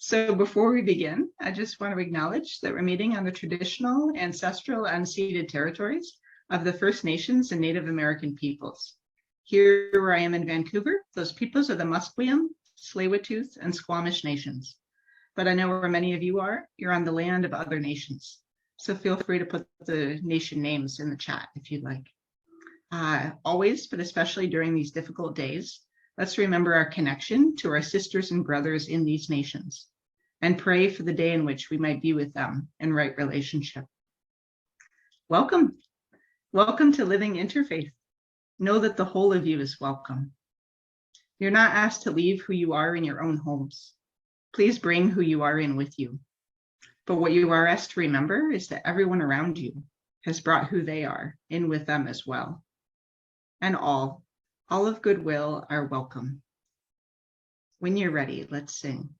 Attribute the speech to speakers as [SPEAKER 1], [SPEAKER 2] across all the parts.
[SPEAKER 1] So before we begin, I just want to acknowledge that we're meeting on the traditional, ancestral, unceded territories of the First Nations and Native American peoples. Here where I am in Vancouver, those peoples are the Musqueam, Tsleil-Waututh, and Squamish nations. But I know where many of you are, you're on the land of other nations. So feel free to put the nation names in the chat if you'd like. Always, but especially during these difficult days, let's remember our connection to our sisters and brothers in these nations and pray for the day in which we might be with them in right relationship. Welcome. Welcome to Living Interfaith. Know that the whole of you is welcome. You're not asked to leave who you are in your own homes. Please bring who you are in with you. But what you are asked to remember is that everyone around you has brought who they are in with them as well. And all of goodwill are welcome. When you're ready, let's sing.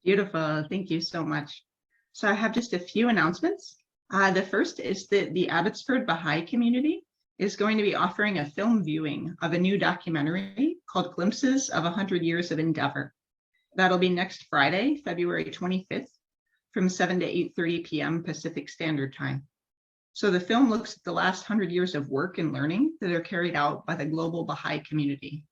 [SPEAKER 1] Beautiful. Thank you so much. So I have just a few announcements. The first is that the Abbotsford Baha'i community is going to be offering a film viewing of a new documentary called Glimpses of 100 Years of Endeavor. That'll be next Friday, February 25th, from 7 to 8:30 p.m. Pacific Standard Time. So the film looks at the last 100 years of work and learning that are carried out by the global Baha'i community.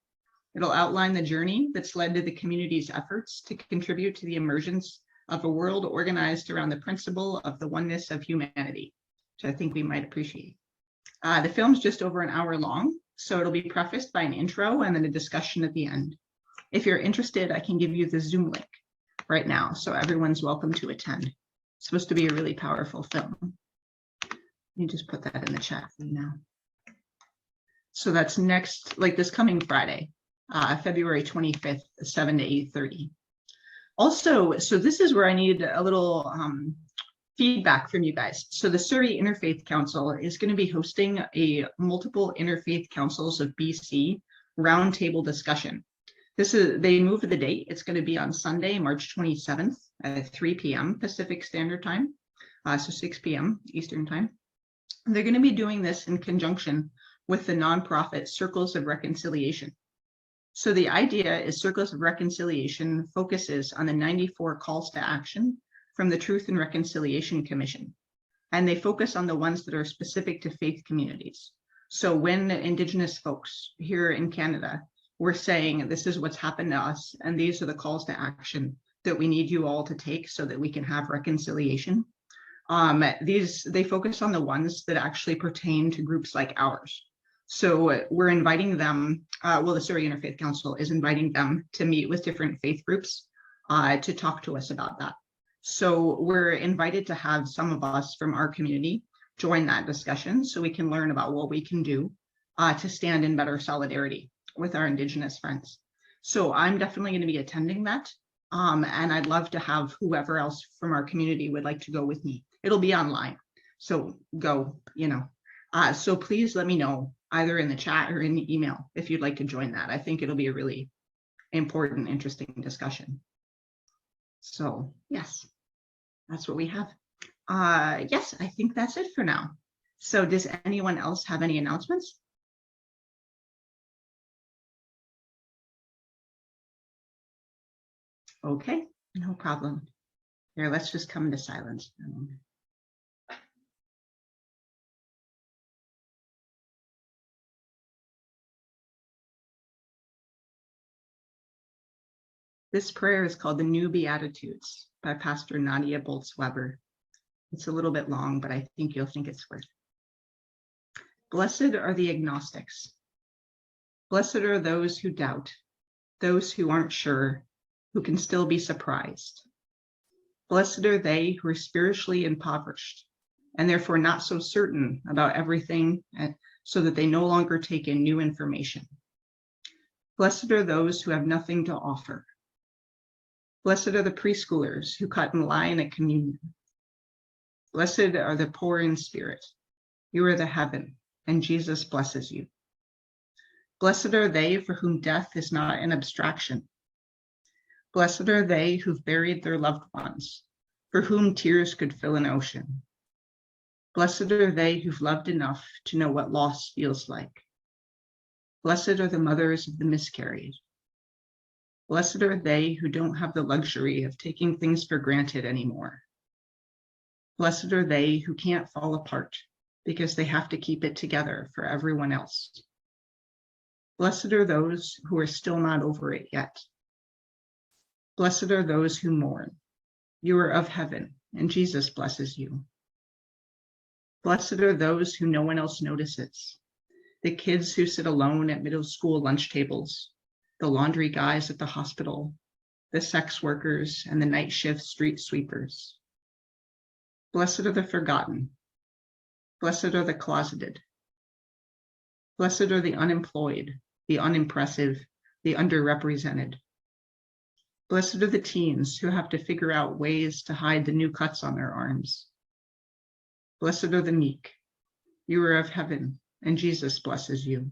[SPEAKER 1] It'll outline the journey that's led to the community's efforts to contribute to the emergence of a world organized around the principle of the oneness of humanity, which I think we might appreciate. The film's just over an hour long, so it'll be prefaced by an intro and then a discussion at the end. If you're interested, I can give you the Zoom link right now, so everyone's welcome to attend. It's supposed to be a really powerful film. Let me just put that in the chat for you now. So that's next, like this coming Friday. February 25th, 7 to 8:30. Also, so this is where I need a little feedback from you guys. So the Surrey Interfaith Council is going to be hosting a multiple interfaith councils of BC roundtable discussion. They moved the date. It's going to be on Sunday, March 27th at 3 p.m. Pacific Standard Time, so 6 p.m. Eastern Time. They're going to be doing this in conjunction with the nonprofit Circles of Reconciliation. So the idea is Circles of Reconciliation focuses on the 94 calls to action from the Truth and Reconciliation Commission. And they focus on the ones that are specific to faith communities. So when Indigenous folks here in Canada were saying, this is what's happened to us, and these are the calls to action that we need you all to take so that we can have reconciliation. They focus on the ones that actually pertain to groups like ours. So we're inviting them, the Surrey Interfaith Council is inviting them to meet with different faith groups to talk to us about that. So we're invited to have some of us from our community join that discussion so we can learn about what we can do to stand in better solidarity with our Indigenous friends. So I'm definitely going to be attending that. And I'd love to have whoever else from our community would like to go with me. It'll be online. So go, so please let me know either in the chat or in the email if you'd like to join that. I think it'll be a really important, interesting discussion. So yes, that's what we have. Yes, I think that's it for now. So does anyone else have any announcements? Okay, no problem. Here, let's just come to silence for a moment. This prayer is called the New Beatitudes by Pastor Nadia Boltz-Weber. It's a little bit long, but I think you'll think it's worth it. Blessed are the agnostics. Blessed are those who doubt, those who aren't sure, who can still be surprised. Blessed are they who are spiritually impoverished and therefore not so certain about everything, so that they no longer take in new information. Blessed are those who have nothing to offer. Blessed are the preschoolers who cut in line at communion. Blessed are the poor in spirit. You are the heaven, and Jesus blesses you. Blessed are they for whom death is not an abstraction. Blessed are they who've buried their loved ones, for whom tears could fill an ocean. Blessed are they who've loved enough to know what loss feels like. Blessed are the mothers of the miscarried. Blessed are they who don't have the luxury of taking things for granted anymore. Blessed are they who can't fall apart because they have to keep it together for everyone else. Blessed are those who are still not over it yet. Blessed are those who mourn. You are of heaven, and Jesus blesses you. Blessed are those who no one else notices. The kids who sit alone at middle school lunch tables, the laundry guys at the hospital, the sex workers, and the night shift street sweepers. Blessed are the forgotten. Blessed are the closeted. Blessed are the unemployed, the unimpressive, the underrepresented. Blessed are the teens who have to figure out ways to hide the new cuts on their arms. Blessed are the meek. You are of heaven, and Jesus blesses you.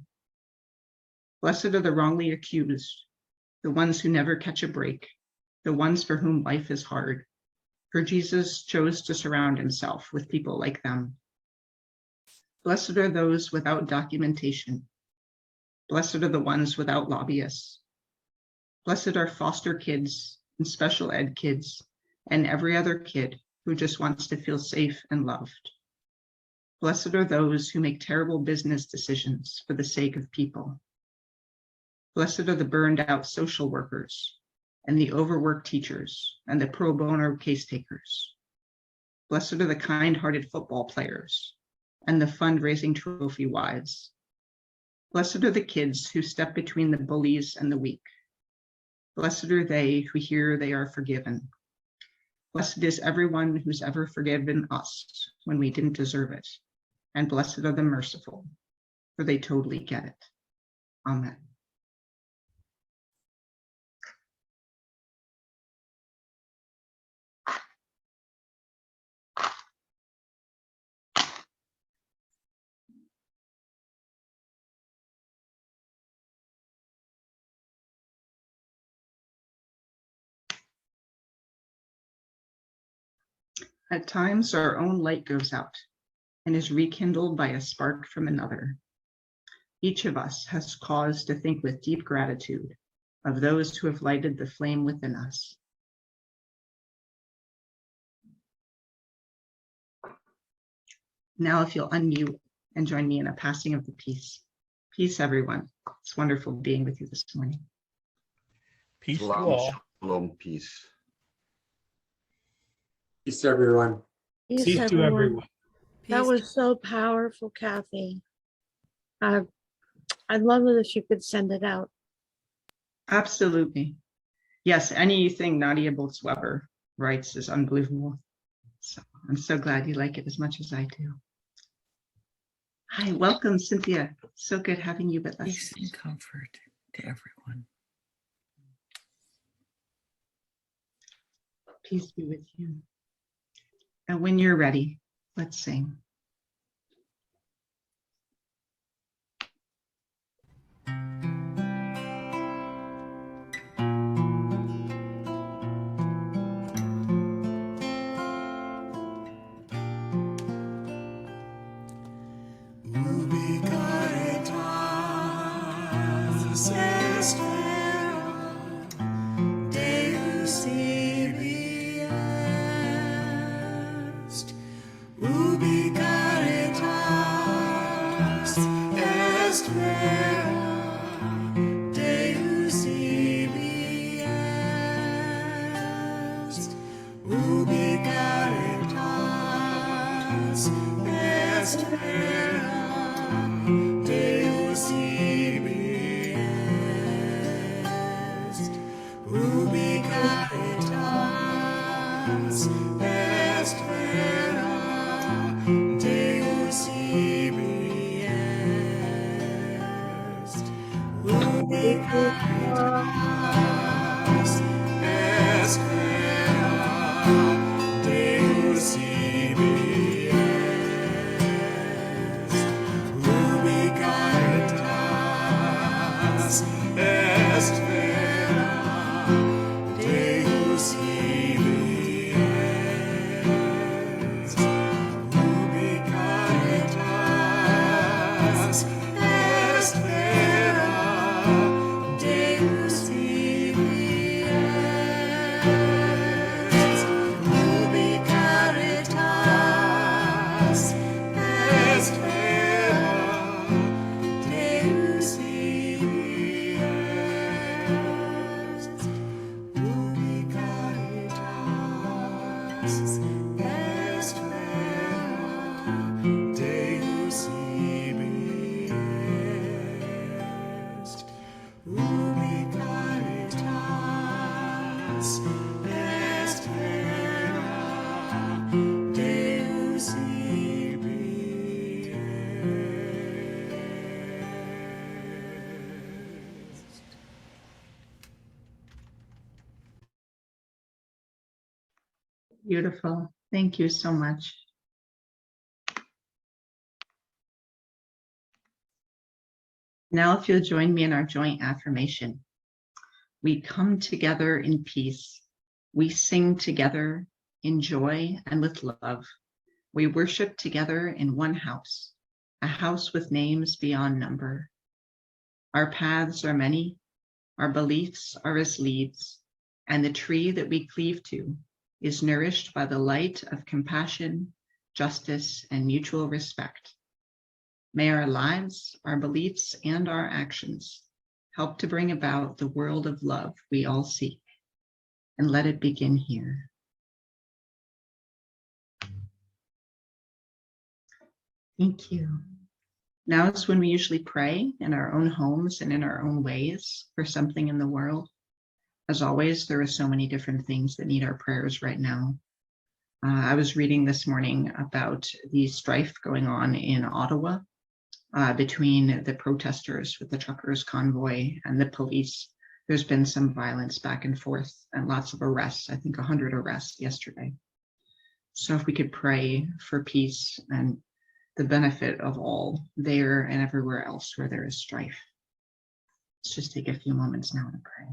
[SPEAKER 1] Blessed are the wrongly accused, the ones who never catch a break, the ones for whom life is hard, for Jesus chose to surround himself with people like them. Blessed are those without documentation. Blessed are the ones without lobbyists. Blessed are foster kids and special ed kids and every other kid who just wants to feel safe and loved. Blessed are those who make terrible business decisions for the sake of people. Blessed are the burned out social workers and the overworked teachers and the pro bono case takers. Blessed are the kind-hearted football players and the fundraising trophy wives. Blessed are the kids who step between the bullies and the weak. Blessed are they who hear they are forgiven. Blessed is everyone who's ever forgiven us when we didn't deserve it. And blessed are the merciful, for they totally get it. Amen. At times, our own light goes out and is rekindled by a spark from another. Each of us has cause to think with deep gratitude of those who have lighted the flame within us. Now, if you'll unmute and join me in a passing of the peace. Peace, everyone. It's wonderful being with you this morning.
[SPEAKER 2] Peace to
[SPEAKER 3] Shalom,
[SPEAKER 2] all.
[SPEAKER 3] shalom, peace.
[SPEAKER 4] Peace to everyone.
[SPEAKER 5] Peace,
[SPEAKER 2] Peace to everyone.
[SPEAKER 5] That was so powerful, Kathy. I'd love it if you could send it out.
[SPEAKER 1] Absolutely. Yes, anything Nadia Boltz-Weber writes is unbelievable. So I'm so glad you like it as much as I do. Hi, welcome, Cynthia. So good having you with us.
[SPEAKER 6] Peace and comfort to everyone.
[SPEAKER 1] Peace be with you. And when you're ready, let's sing.
[SPEAKER 3] est verum Deus ibi est, ubi caritas est vera Deus ibi est, ubi caritas est vera Deus ibi est, ubi caritas est vera Deus ibi est, ubi caritas est vera Deus ibi est, ubi caritas est vera Deus ibi est, ubi caritas est vera Deus ibi est, ubi caritas est vera Deus ibi est.
[SPEAKER 1] Beautiful. Thank you so much. Now, if you'll join me in our joint affirmation. We come together in peace. We sing together in joy and with love. We worship together in one house, a house with names beyond number. Our paths are many, our beliefs are as leaves, and the tree that we cleave to is nourished by the light of compassion, justice, and mutual respect. May our lives, our beliefs, and our actions help to bring about the world of love we all seek, and let it begin here. Thank you. Now is when we usually pray in our own homes and in our own ways for something in the world. As always, there are so many different things that need our prayers right now. I was reading this morning about the strife going on in Ottawa between the protesters with the truckers' convoy and the police. There's been some violence back and forth and lots of arrests, I think 100 arrests yesterday. So if we could pray for peace and the benefit of all there and everywhere else where there is strife. Let's just take a few moments now to pray.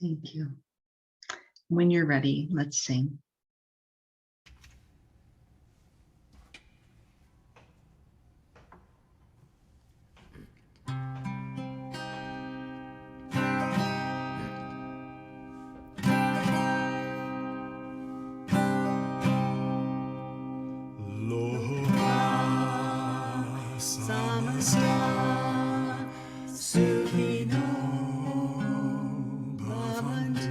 [SPEAKER 1] Thank you. When you're ready, let's sing.
[SPEAKER 3] Samasta Sukhino Bhavantu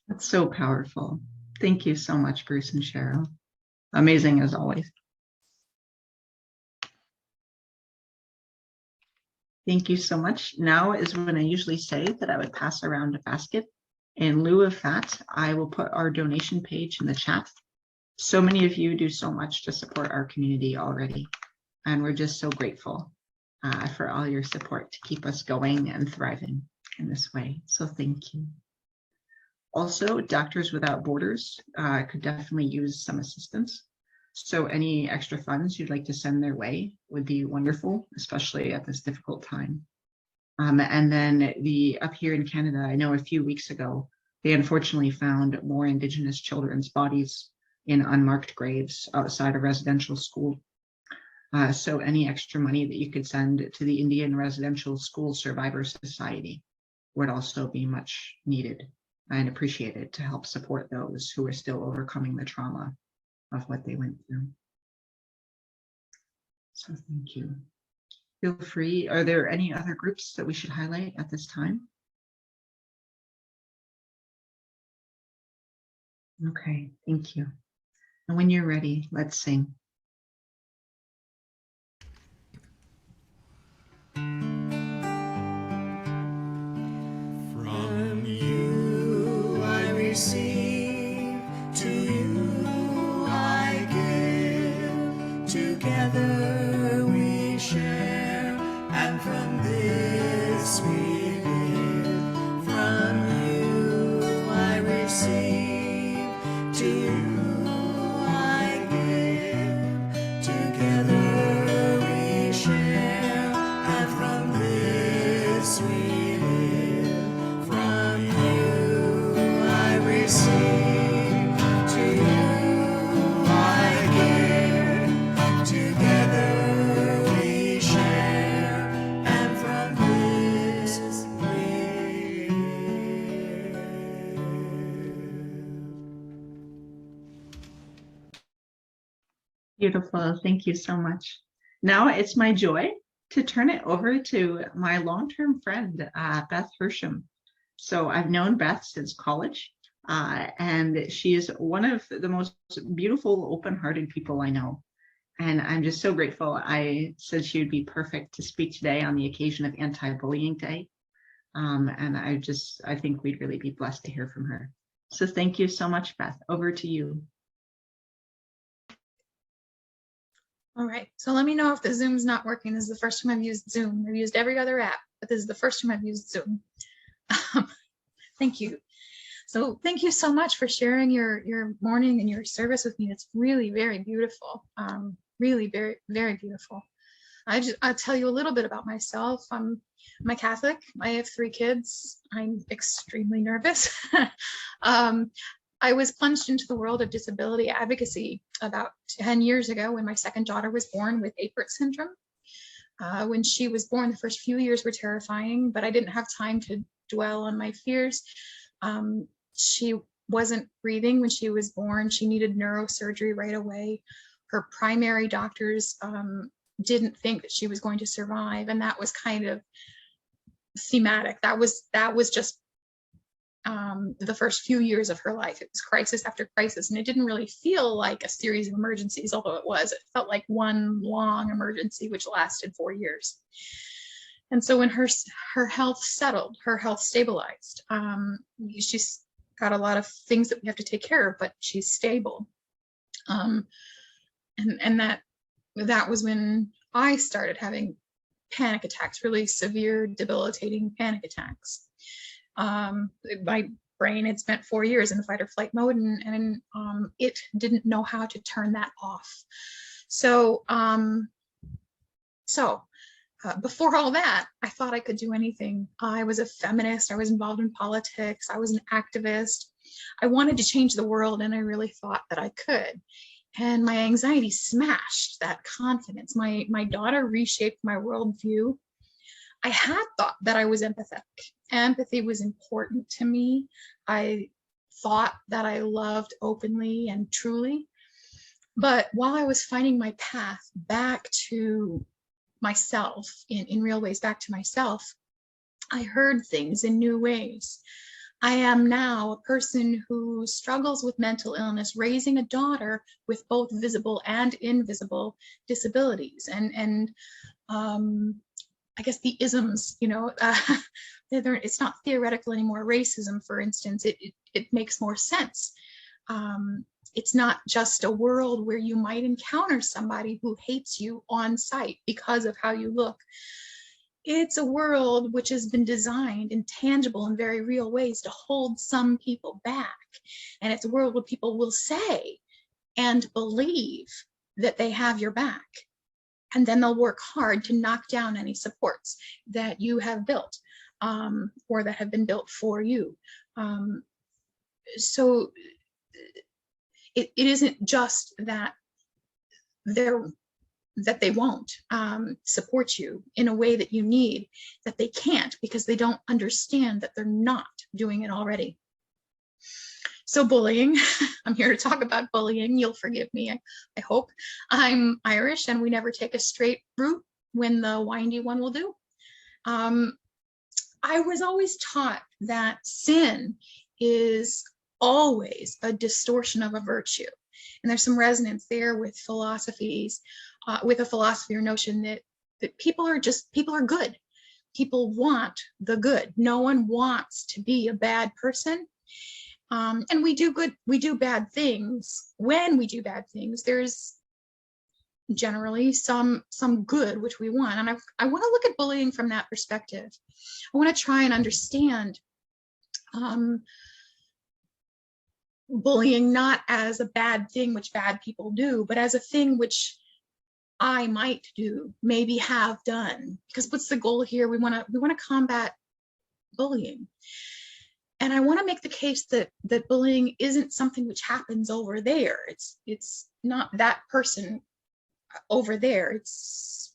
[SPEAKER 1] That's so powerful. Thank you so much, Bruce and Cheryl. Amazing as always. Thank you so much. Now is when I usually say that I would pass around a basket. In lieu of that, I will put our donation page in the chat. So many of you do so much to support our community already, and we're just so grateful for all your support to keep us going and thriving in this way. So thank you. Also, Doctors Without Borders could definitely use some assistance. So any extra funds you'd like to send their way would be wonderful, especially at this difficult time. And then up here in Canada, I know a few weeks ago, they unfortunately found more Indigenous children's bodies in unmarked graves outside a residential school. So any extra money that you could send to the Indian Residential School Survivor Society would also be much needed and appreciated to help support those who are still overcoming the trauma of what they went through. So thank you. Feel free. Are there any other groups that we should highlight at this time? Okay, thank you. And when you're ready, let's sing.
[SPEAKER 3] From you I receive, to you I give. Together we share, and from this we live. From you I receive, to you I give. Together we share, and from this we live. From you I receive, to you I give. Together we share, and from this we live.
[SPEAKER 1] Beautiful. Thank you so much. Now it's my joy to turn it over to my long-term friend, Beth Hersom. So I've known Beth since college, and she is one of the most beautiful, open-hearted people I know. And I'm just so grateful. I said she would be perfect to speak today on the occasion of Anti-Bullying Day. And I think we'd really be blessed to hear from her. So thank you so much, Beth. Over to you.
[SPEAKER 4] All right, so let me know if the Zoom's not working. This is the first time I've used Zoom. I've used every other app, but this is the first time I've used Zoom. Thank you. So thank you so much for sharing your morning and your service with me. It's really very beautiful. Really very, very beautiful. I'll tell you a little bit about myself. I'm a Catholic. I have 3 kids. I'm extremely nervous. I was plunged into the world of disability advocacy about 10 years ago when my second daughter was born with Apert syndrome. When she was born, the first few years were terrifying, but I didn't have time to dwell on my fears. She wasn't breathing when she was born. She needed neurosurgery right away. Her primary doctors didn't think that she was going to survive, and that was kind of thematic. That was just the first few years of her life. It was crisis after crisis, and it didn't really feel like a series of emergencies, although it was. It felt like one long emergency, which lasted 4 years. And so when her health settled, her health stabilized. She's got a lot of things that we have to take care of, but she's stable. And that was when I started having panic attacks, really severe, debilitating panic attacks. My brain had spent 4 years in fight or flight mode, and it didn't know how to turn that off. So before all that, I thought I could do anything. I was a feminist. I was involved in politics. I was an activist. I wanted to change the world, and I really thought that I could. And my anxiety smashed that confidence. My daughter reshaped my worldview. I had thought that I was empathetic. Empathy was important to me. I thought that I loved openly and truly. But while I was finding my path back to myself, in real ways back to myself, I heard things in new ways. I am now a person who struggles with mental illness, raising a daughter with both visible and invisible disabilities. And I guess the isms, it's not theoretical anymore. Racism, for instance, it makes more sense. It's not just a world where you might encounter somebody who hates you on sight because of how you look. It's a world which has been designed in tangible and very real ways to hold some people back. And it's a world where people will say and believe that they have your back. And then they'll work hard to knock down any supports that you have built or that have been built for you. So it isn't just that they won't support you in a way that you need, that they can't because they don't understand that they're not doing it already. So bullying, I'm here to talk about bullying. You'll forgive me, I hope. I'm Irish and we never take a straight route when the windy one will do. I was always taught that sin is always a distortion of a virtue. And there's some resonance there with philosophies, with a philosophy or notion that people are good. People want the good. No one wants to be a bad person. And we do bad things. When we do bad things, there's generally some good which we want. And I want to look at bullying from that perspective. I want to try and understand bullying not as a bad thing which bad people do, but as a thing which I might do, maybe have done. Because what's the goal here? We want to combat bullying. And I want to make the case that bullying isn't something which happens over there. It's not that person over there. It's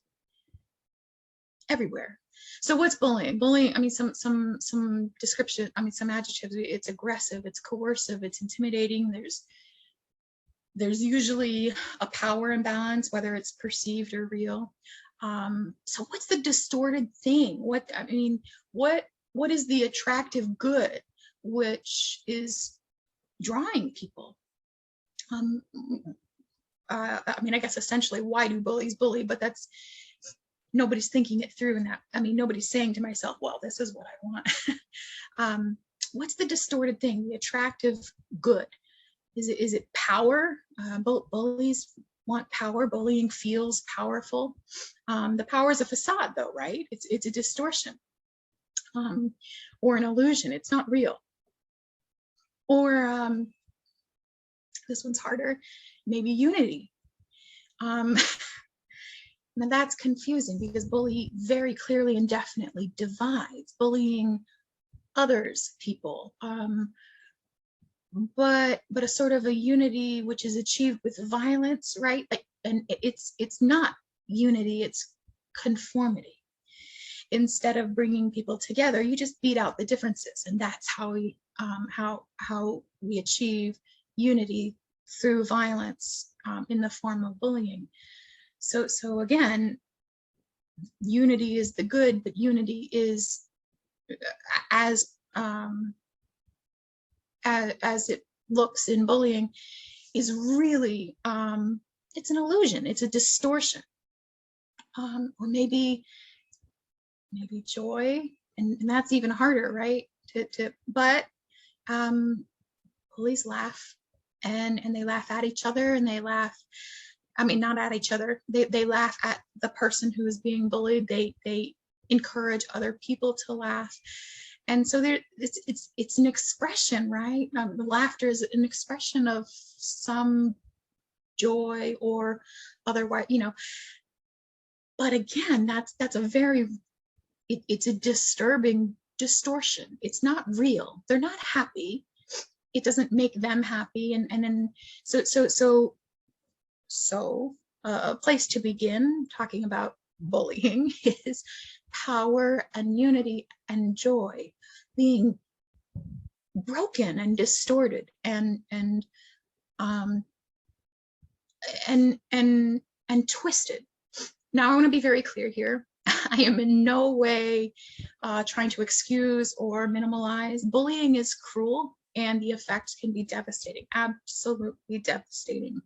[SPEAKER 4] everywhere. So what's bullying? Bullying, I mean, some description, I mean, some adjectives. It's aggressive, it's coercive, it's intimidating. There's usually a power imbalance, whether it's perceived or real. So what's the distorted thing? What is the attractive good which is drawing people? I mean, I guess essentially, why do bullies bully? But that's, nobody's thinking it through in that. I mean, nobody's saying to myself, well, this is what I want. What's the distorted thing, the attractive good? Is it power? Bullies want power. Bullying feels powerful. The power is a facade though, right? It's a distortion or an illusion. It's not real. Or this one's harder, maybe unity. And that's confusing because bully very clearly and definitely divides. Bullying others, people, but a sort of a unity which is achieved with violence, right? Like, and it's not unity, it's conformity. Instead of bringing people together, you just beat out the differences, and that's how we achieve unity through violence in the form of bullying. So again, unity is the good, but unity is as it looks in bullying is really it's an illusion, it's a distortion, or maybe joy, and that's even harder, right? But bullies laugh, and they laugh at each other, and they laugh, I mean, not at each other, they laugh at the person who is being bullied. They encourage other people to laugh. And so there, it's an expression, right? The laughter is an expression of some joy or otherwise, you know. But again, that's a very, it's a disturbing distortion. It's not real. They're not happy. It doesn't make them happy. And then so a place to begin talking about bullying is power and unity and joy being broken and distorted and twisted. Now I want to be very clear here. I am in no way trying to excuse or minimalize. Bullying is cruel, and the effects can be devastating, absolutely devastating.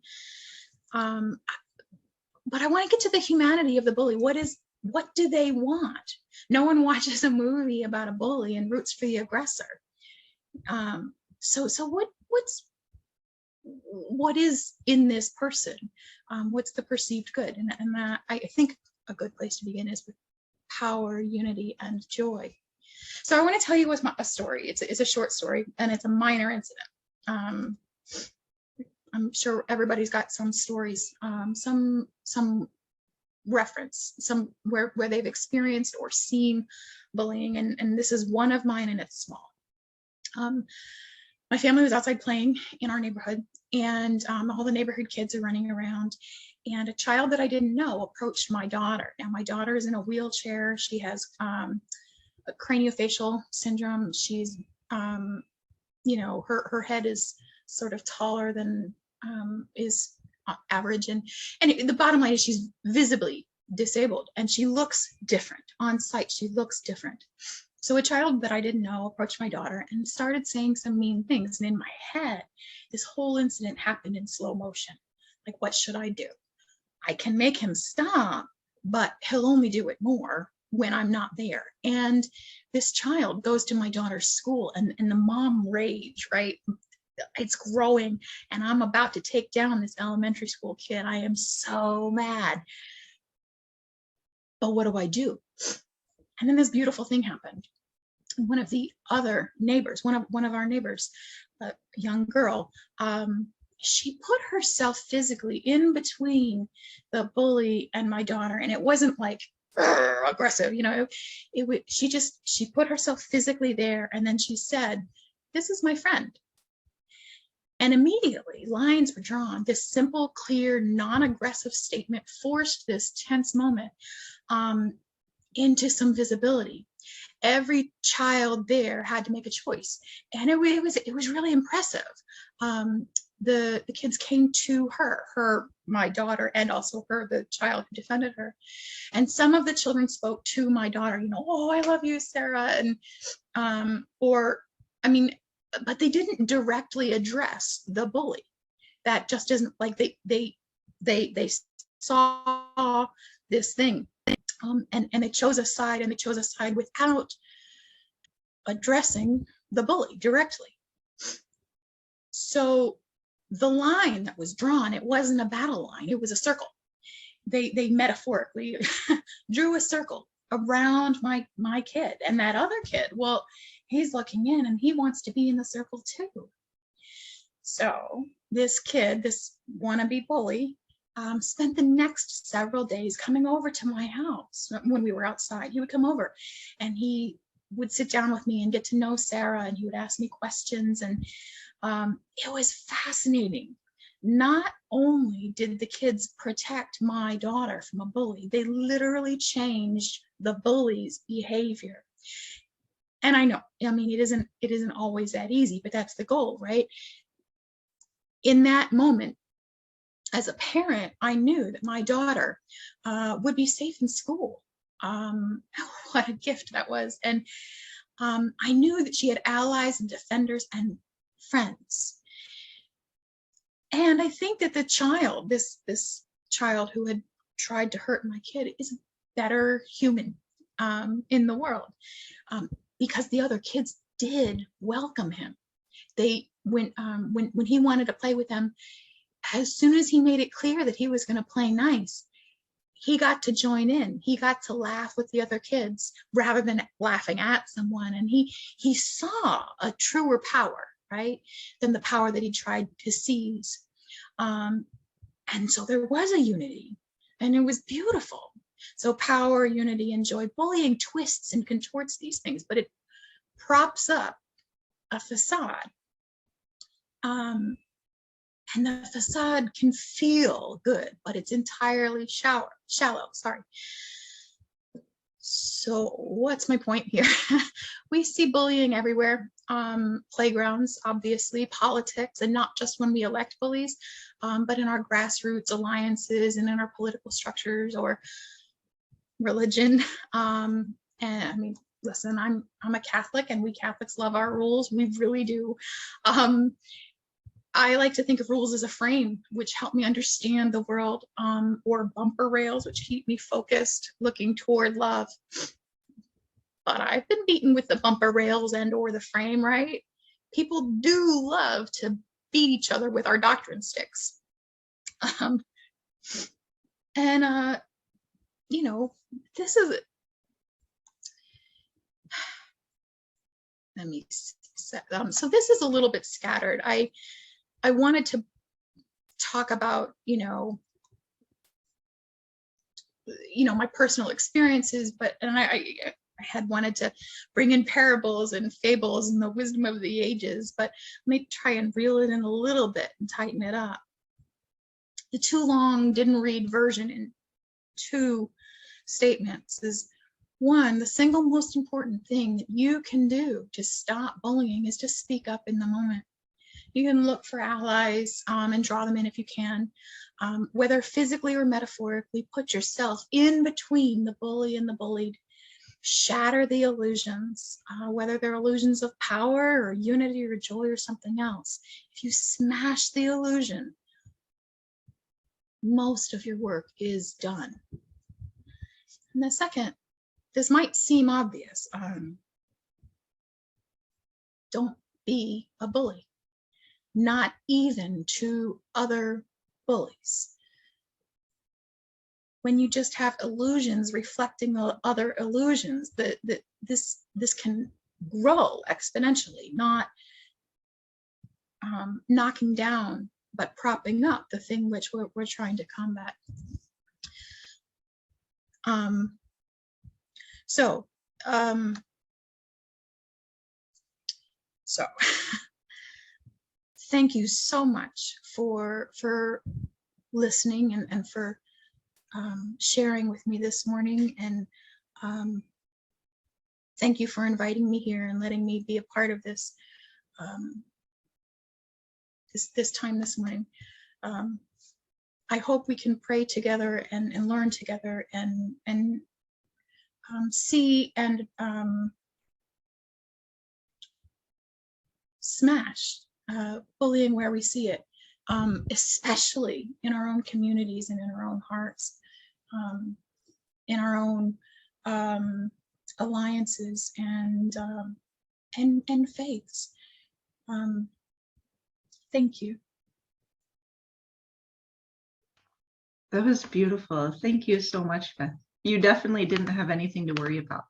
[SPEAKER 4] But I want to get to the humanity of the bully. What do they want? No one watches a movie about a bully and roots for the aggressor. So what is in this person? What's the perceived good? And I think a good place to begin is with power, unity, and joy. So I want to tell you a story. It's a short story, and it's a minor incident. I'm sure everybody's got some stories, some reference, some where they've experienced or seen bullying, and this is one of mine, and it's small. My family was outside playing in our neighborhood, and all the neighborhood kids are running around, and a child that I didn't know approached my daughter. Now my daughter is in a wheelchair. She has a craniofacial syndrome. She's you know, her head is sort of taller than is average, and the bottom line is she's visibly disabled, and she looks different on sight. She looks different. So a child that I didn't know approached my daughter and started saying some mean things, and in my head this whole incident happened in slow motion. Like, what should I do? I can make him stop, but he'll only do it more when I'm not there. And this child goes to my daughter's school, and the mom rage, right? It's growing, and I'm about to take down this elementary school kid. I am so mad. But what do I do? And then this beautiful thing happened. One of the other neighbors, one of our neighbors, a young girl, she put herself physically in between the bully and my daughter, and it wasn't like aggressive, you know. She put herself physically there, and then she said, "This is my friend." And immediately lines were drawn. This simple, clear, non-aggressive statement forced this tense moment into some visibility. Every child there had to make a choice, and it was really impressive. The kids came to my daughter, and also her, the child who defended her. And some of the children spoke to my daughter, you know, "Oh, I love you, Sarah," and but they didn't directly address the bully. That just isn't like they saw this thing, and they chose a side, and they chose a side without addressing the bully directly. So the line that was drawn, it wasn't a battle line, it was a circle. They metaphorically drew a circle around my kid, and that other kid, well, he's looking in, and he wants to be in the circle too. So this kid, this wannabe bully, spent the next several days coming over to my house when we were outside. He would come over, and he would sit down with me and get to know Sarah, and he would ask me questions, and it was fascinating. Not only did the kids protect my daughter from a bully, they literally changed the bully's behavior. And I know, I mean, it isn't always that easy, but that's the goal, right? In that moment, as a parent, I knew that my daughter would be safe in school. What a gift that was. And I knew that she had allies and defenders and friends. And I think that the child, this child who had tried to hurt my kid, is a better human in the world, because the other kids did welcome him. They when he wanted to play with them, as soon as he made it clear that he was going to play nice, he got to join in. He got to laugh with the other kids rather than laughing at someone. And he saw a truer power, right, than the power that he tried to seize. And so there was a unity, and it was beautiful. So power, unity, and joy. Bullying twists and contorts these things, but it props up a facade. And the facade can feel good, but it's entirely shallow. Sorry. So what's my point here? We see bullying everywhere. Playgrounds, obviously, politics, and not just when we elect bullies, but in our grassroots alliances and in our political structures or religion. And I mean, listen, I'm a Catholic, and we Catholics love our rules. We really do. I like to think of rules as a frame, which help me understand the world, or bumper rails, which keep me focused, looking toward love. But I've been beaten with the bumper rails and or the frame, right? People do love to beat each other with our doctrine sticks. You know, this is, let me so this is a little bit scattered. I wanted to talk about, you know, my personal experiences, and I had wanted to bring in parables and fables and the wisdom of the ages, but let me try and reel it in a little bit and tighten it up. The too long didn't read version in 2 statements is: 1, the single most important thing that you can do to stop bullying is to speak up in the moment. You can look for allies and draw them in if you can, whether physically or metaphorically. Put yourself in between the bully and the bullied. Shatter the illusions, whether they're illusions of power or unity or joy or something else. If you smash the illusion, most of your work is done. And the second, this might seem obvious. Don't be a bully. Not even to other bullies. When you just have illusions reflecting the other illusions, this can grow exponentially, not knocking down, but propping up the thing which we're trying to combat. So thank you so much for listening and for sharing with me this morning, and thank you for inviting me here and letting me be a part of this this time this morning. I hope we can pray together and learn together and see and smash bullying where we see it, especially in our own communities and in our own hearts, in our own alliances and faiths. Thank you.
[SPEAKER 1] That was beautiful. Thank you so much, Beth. You definitely didn't have anything to worry about.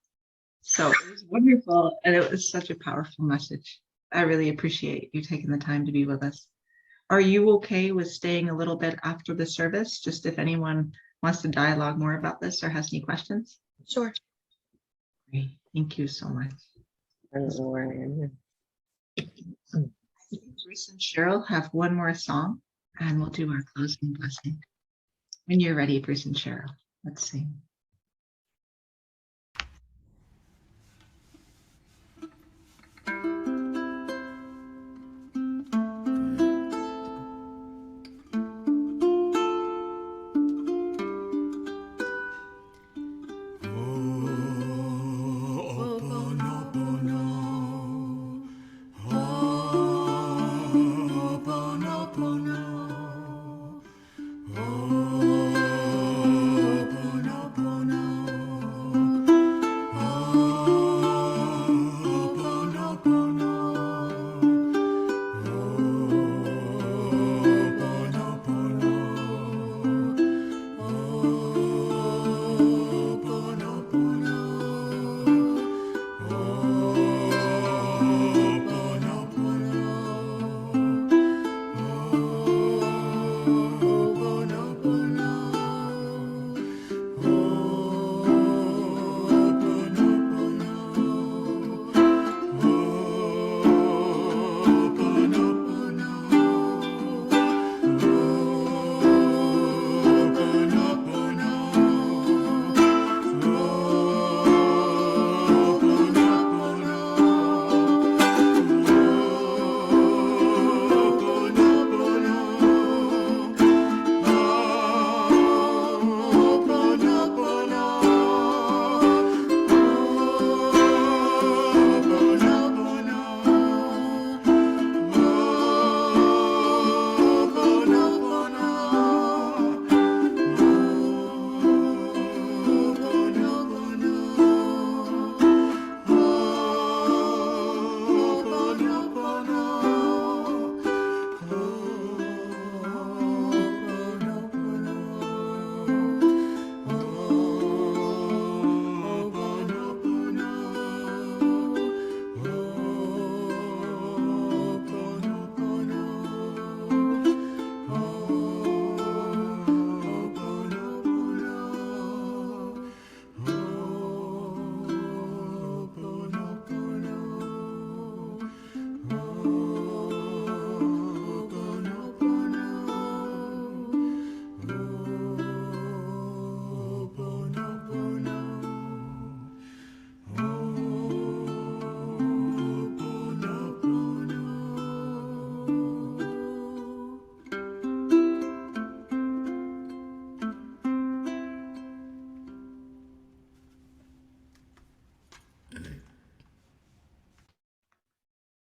[SPEAKER 1] So it was wonderful, and it was such a powerful message. I really appreciate you taking the time to be with us. Are you okay with staying a little bit after the service, just if anyone wants to dialogue more about this or has any questions?
[SPEAKER 4] Sure.
[SPEAKER 1] Great. Thank you so much.
[SPEAKER 7] I don't know where I am.
[SPEAKER 1] Bruce and Cheryl have one more song, and we'll do our closing blessing. When you're ready, Bruce and Cheryl, let's sing.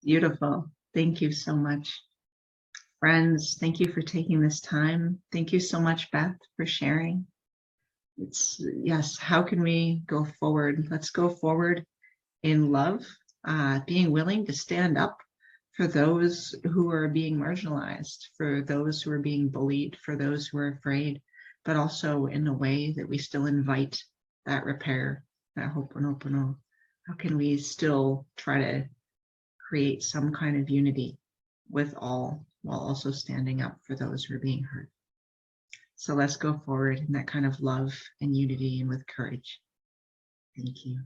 [SPEAKER 1] Beautiful. Thank you so much. Friends, thank you for taking this time. Thank you so much, Beth, for sharing. It's, yes, how can we go forward? Let's go forward in love, being willing to stand up for those who are being marginalized, for those who are being bullied, for those who are afraid, but also in a way that we still invite that repair, that ho'oponopono. How can we still try to create some kind of unity with all, while also standing up for those who are being hurt? So let's go forward in that kind of love and unity and with courage. Thank you.